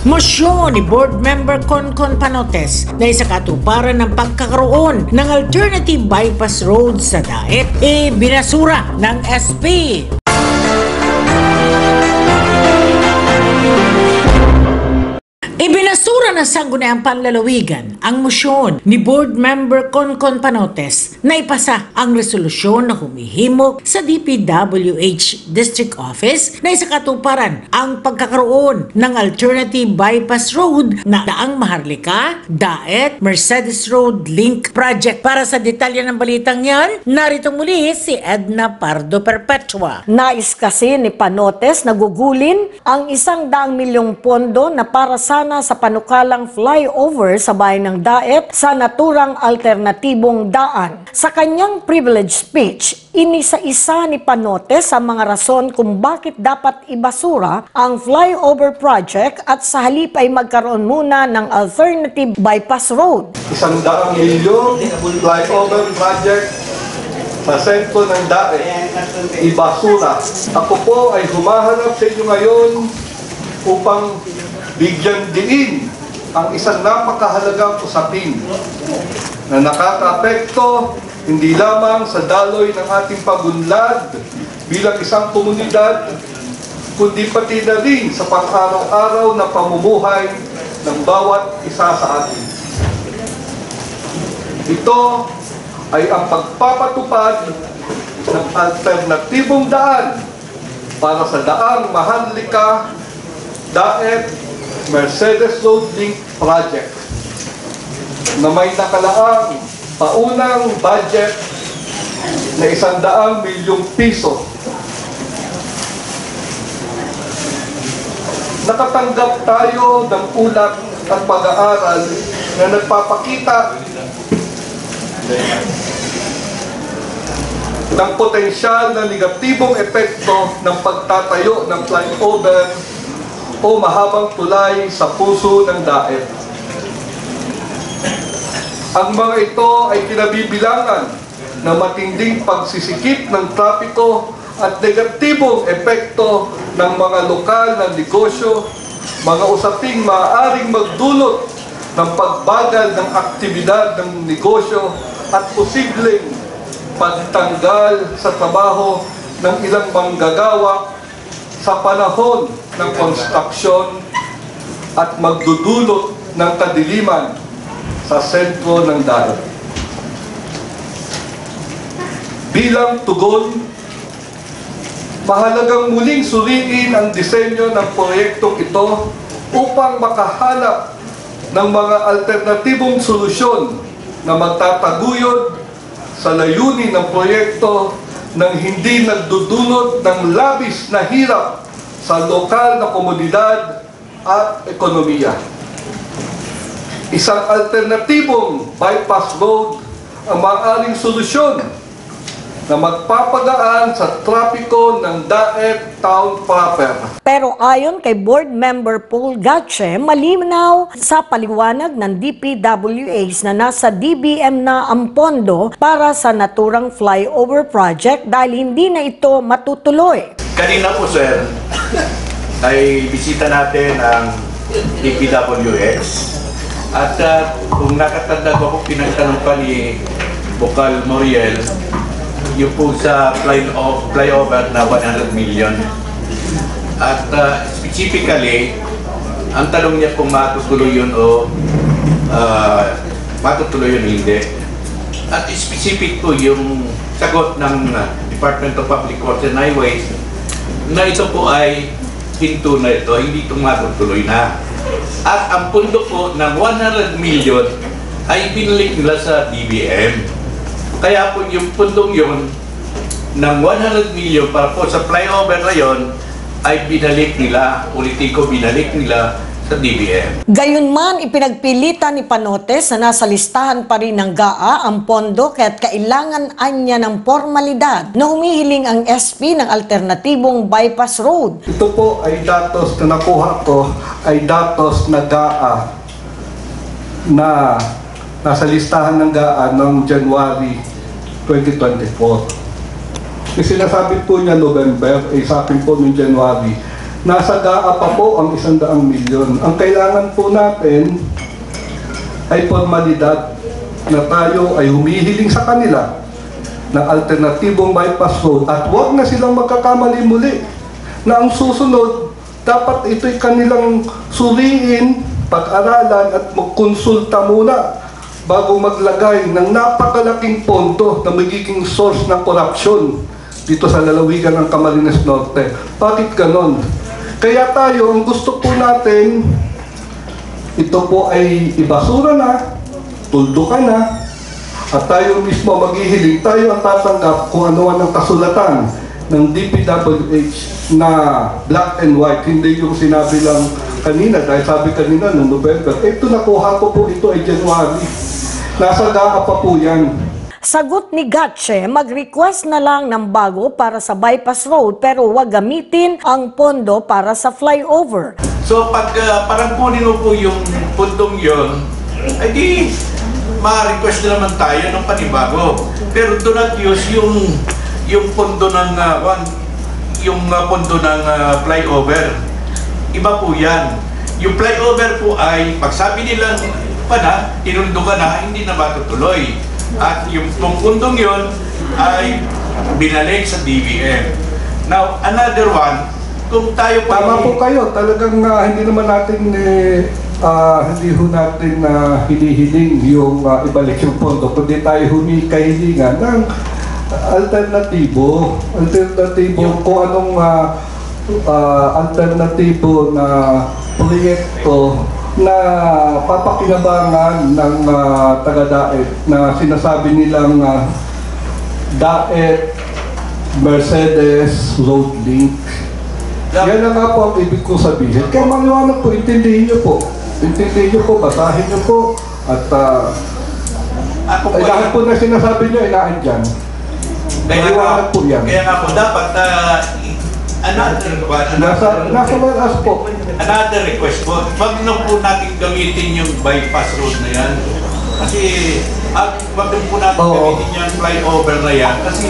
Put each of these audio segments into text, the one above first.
Mosyon ni Board Member Concon Panotes na isa katuparan ng pagkakaroon ng alternative bypass road sa Daet, binasura ng SP. Ibinasura ng Sangguniang Panlalawigan ang mosyon ni Board Member Concon Panotes na ipasa ang resolusyon na humihimok sa DPWH District Office na isa katuparan ang pagkakaroon ng alternative bypass road na Daang Maharlika, Daet, Mercedes Road Link Project. Para sa detalye ng balitang yan, narito muli si Edna Pardo Perpetua. Nais kasi ni Panotes na gugulin ang 100 milyong pondo na para sana sa panukalang flyover sa bayan ng Daet sa naturang alternatibong daan. Sa kanyang privilege speech, inisa-isa ni Panotes sa mga rason kung bakit dapat ibasura ang flyover project at sa halip ay magkaroon muna ng alternative bypass road. 100 milyong flyover project sa sentro ng Daet, ibasura. Ako po ay humaharap sa inyo ngayon upang bigyan diin ang isang napakahalagang usapin na nakakaapekto hindi lamang sa daloy ng ating pagunlad bilang isang komunidad, kundi pati na rin sa pang-araw-araw na pamumuhay ng bawat isa sa atin. Ito ay ang pagpapatupad ng alternatibong daan para sa Daang Maharlika, Daet, Mercedes Road Link Project na may nakalaang paunang budget na 100 milyong piso. Nakatanggap tayo ng ulat at pag-aaral na nagpapakita ng potensyal na negatibong epekto ng pagtatayo ng flyover o mahabang tulay sa puso ng Daet. Ang mga ito ay kinabibilangan ng matinding pagsisikip ng trapiko at negatibong epekto ng mga lokal na negosyo, mga usaping maaaring magdulot ng pagbagal ng aktibidad ng negosyo at posibleng pagtanggal sa trabaho ng ilang manggagawa sa panahon ng konstruksyon at magdudulot ng kadiliman sa sentro ng Daet. Bilang tugon, mahalagang muling suriin ang disenyo ng proyektong ito upang makahanap ng mga alternatibong solusyon na magtataguyod sa layunin ng proyekto nang hindi nagdudulot ng labis na hirap sa lokal na komunidad at ekonomiya. Isang alternatibong bypass road ang maaaring solusyon na magpapagaan sa trapiko ng Daet Town proper. Pero ayon kay Board Member Paul Gatche, malinaw sa paliwanag ng DPWH na nasa DBM na ang pondo para sa naturang flyover project dahil hindi na ito matutuloy. Kanina po sir, ay bisita natin ang DPWH at kung nakatanda ko, pinagtanong pa ni Bokal Moriel yung po sa flyover na 100 million. At specifically, ang tanong niya kung matutuloy yun o matutuloy yun hindi. At specific po yung sagot ng Department of Public Works and Highways na ito po ay hinto na ito, hindi ito matutuloy na. At ang pundo po ng 100 million ay binalik nila sa DBM. Kaya po yung pundong yun ng 100 million para po sa flyover na yun ay binalik nila, binalik nila sa DBM. Gayunman, ipinagpilitan ni Panotes na nasa listahan pa rin ng GAA ang pondo kaya't kailangan anya ng formalidad na humihiling ang SP ng alternatibong bypass road. Ito po ay datos na nakuha ko, ay datos na GAA na nasa listahan ng GAA noong January 2024. Yung sinasabi po niya November, sa akin po noong January, nasa GAA pa po ang 100 milyon. Ang kailangan po natin ay formalidad na tayo ay humihiling sa kanila ng alternatibong bypass road at huwag na silang magkakamali muli na ang susunod dapat ito'y kanilang suriin, pag-aralan at magkonsulta muna bago maglagay ng napakalaking pondo na magiging source ng korupsyon dito sa lalawigan ng Camarines Norte. Bakit ganon? Kaya tayo, ang gusto po natin, ito po ay ibasura na, tuldukan na, at tayo mismo maghihiling, tayo ang tatanggap kung ano ang kasulatan ng DPWH na black and white, hindi yung sinabi lang kanina, dahil sabi kanina noong November, ito nakuha ko po, ito ay January. Nasa GAA pa po yan. Sagot ni Gatche, mag-request na lang ng bago para sa bypass road pero huwag gamitin ang pondo para sa flyover. So pag parang kunin mo po yung pundong yun, ay di ma-request na naman tayo ng panibago. Pero do not use yung pondo ng pondo ng flyover. Iba po yan. Yung flyover po ay pag sabi nilang tinundo ka na, hindi na matutuloy. At yung pundong yun ay binalik sa DBM. Now, another one, kung tayo po... Tama po kayo, talagang hindi naman natin hindi ho natin hinihiling yung ibalik yung pondo, kundi tayo humikahilingan ng alternatibo kung anong alternatibo na proyekto na papakinabangan ng taga-DAET na sinasabi nilang DAET Mercedes Road Link. Yan na nga po ang ibig kong sabihin. Kaya maliwanag po, intindihin nyo po. Intindihin nyo po, basahin nyo po. At lahat po na sinasabi nyo, inaandyan. Maliwanag po yan. Kaya nga po, dapat nasa malas po. Another request po, wag na po natin gamitin yung bypass road na yan. Kasi wag na po natin gamitin yung flyover na yan. Kasi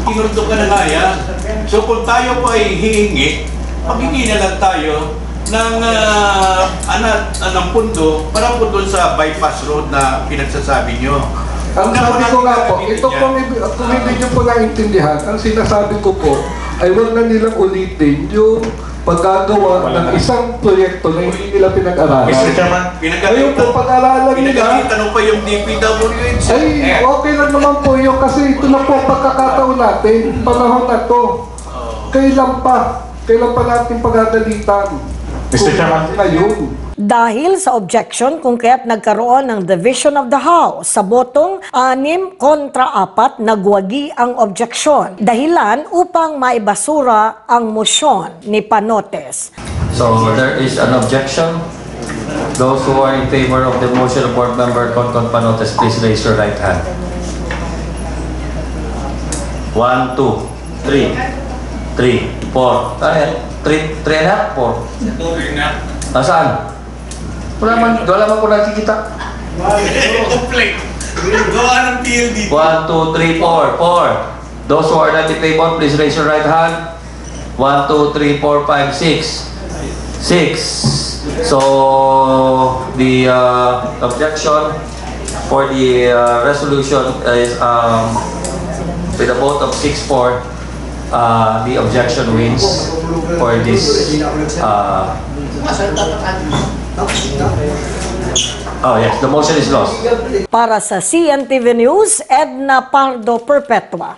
inundo ka na nga yan. So kung tayo po ay hihingi, maghingi na lang tayo ng pundo para po doon sa bypass road na pinagsasabi nyo. Ang sabi ko nga po, ito kung hindi nyo po naintindihan, ang sinasabi ko po ay wag na nilang ulitin yung paggagawa ng isang proyekto na hindi nila pinag-aralan. Mr. Chairman, ayun po, pag-aralan nila, pinagalitan pa yung DPWH. ay okay lang naman po yun kasi ito na po pagkakataon natin, panahon na to. Kailan pa natin pagagalitan? Mr. Chairman, ngayon. Dahil sa objection kung kaya't nagkaroon ng division of the House sa botong 6 kontra 4, nagwagi ang objeksyon. Dahilan upang maibasura ang mosyon ni Panotes. So there is an objection. Those who are in favor of the motion of Board Member Concon Panotes, please raise your right hand. 1, 2, 3, 3, 4. 3 and a half, 4. Nasaan? Wala man ko nakikita. Complaint. Gawa ng PLD. 1, 2, 3, 4. 4. Those who are not in favor, please raise your right hand. 1, 2, 3, 4, 5, 6. 6. So the objection for the resolution is with a vote of 6-4. The objection wins for this. Oh yes, the motion is lost. Para sa CNTV News, Edna Pardo Perpetua.